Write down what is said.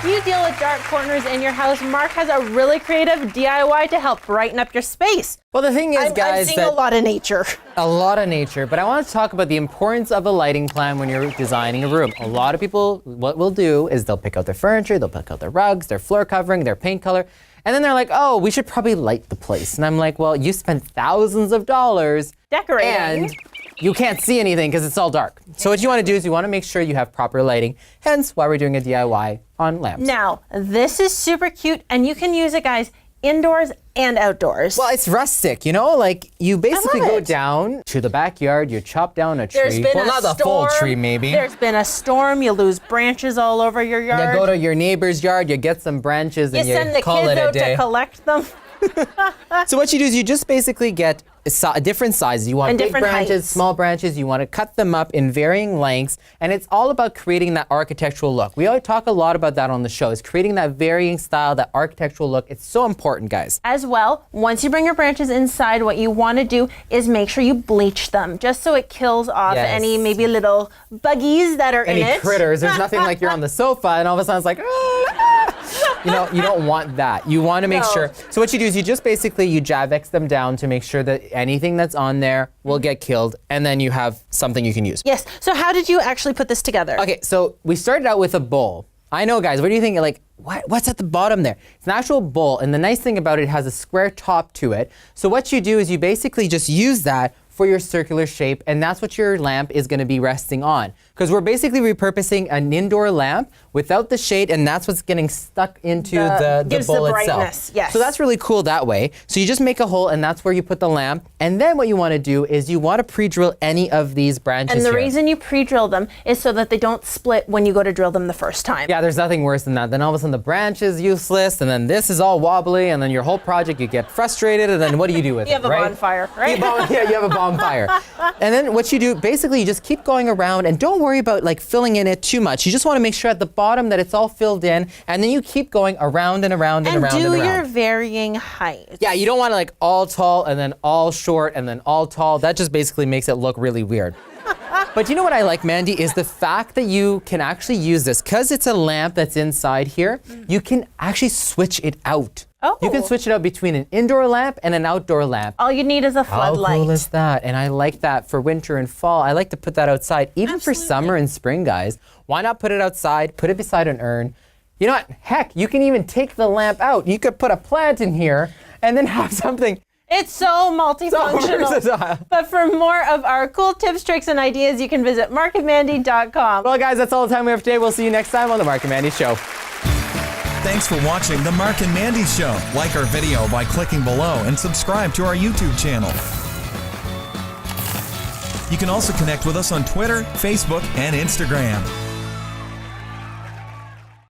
Do you deal with dark corners in your house? Mark has a really creative DIY to help brighten up your space. Well, the thing is, guys, I'm seeing a lot of nature. A lot of nature, but I want to talk about the importance of a lighting plan when you're designing a room. A lot of people, what we'll do is they'll pick out their furniture, they'll pick out their rugs, their floor covering, their paint color, and then they're like, oh, we should probably light the place. And I'm like, well, you spent thousands of dollars decorating, and you can't see anything because it's all dark. So what you want to do is you want to make sure you have proper lighting, hence why we're doing a DIY on lamps. Now, this is super cute, and you can use it, guys, indoors and outdoors. Well, it's rustic, you know? Like, you basically go down to the backyard, you chop down a tree. There's been well, not a full tree, maybe. There's been a storm, you lose branches all over your yard. You go to your neighbor's yard, you get some branches, and you send the call kids it a out day. to collect them. So what you do is you just basically get different sizes. You want And big different branches, heights. small branches. You want to cut them up in varying lengths. And it's all about creating that architectural look. We always talk a lot about that on the show, is creating that varying style, that architectural look. It's so important, guys. As well, once you bring your branches inside, what you want to do is make sure you bleach them, just so it kills off any maybe little buggies that are in it. Any critters. There's nothing like you're on the sofa and all of a sudden it's like, you know, you don't want that. You want to make sure. So what you do is you just basically, you Javex them down to make sure that anything that's on there will get killed, and then you have something you can use. Yes. So how did you actually put this together? Okay, so we started out with a bowl. I know, guys, what do you think? Like, what's at the bottom there? It's an actual bowl, and the nice thing about it has a square top to it. So what you do is you basically just use that for your circular shape, and that's what your lamp is going to be resting on. Because we're basically repurposing an indoor lamp without the shade, and that's what's getting stuck into the bowl itself. Yes. So that's really cool that way. So you just make a hole, and that's where you put the lamp. And then what you want to do is you want to pre-drill any of these branches And the here. reason you pre-drill them is so that they don't split when you go to drill them the first time. Yeah, there's nothing worse than that. Then all of a sudden the branch is useless, and then this is all wobbly, and then your whole project, you get frustrated, and then what do you do with it, You have a bonfire, right? Yeah, you have a bonfire. And then what you do, basically you just keep going around, and don't worry about like filling in it too much. You just want to make sure at the bottom that it's all filled in, and then you keep going around and around and around and around. And do your varying heights. Yeah, you don't want to like all tall and then all short and then all tall. That just basically makes it look really weird. But you know what I like, Mandy, is the fact that you can actually use this. Because it's a lamp that's inside here, you can actually switch it out. Oh. You can switch it out between an indoor lamp and an outdoor lamp. All you need is a floodlight. How cool is that? And I like that for winter and fall. I like to put that outside, even Absolutely. for summer and spring, guys. Why not put it outside, put it beside an urn? You know what? Heck, you can even take the lamp out. You could put a plant in here and then have something. It's so multifunctional. versatile. But for more of our cool tips, tricks, and ideas, you can visit marcandmandy.com. Well, guys, that's all the time we have today. We'll see you next time on The Marc and Mandy Show. Thanks for watching The Marc and Mandy Show. Like our video by clicking below and subscribe to our YouTube channel. You can also connect with us on Twitter, Facebook, and Instagram.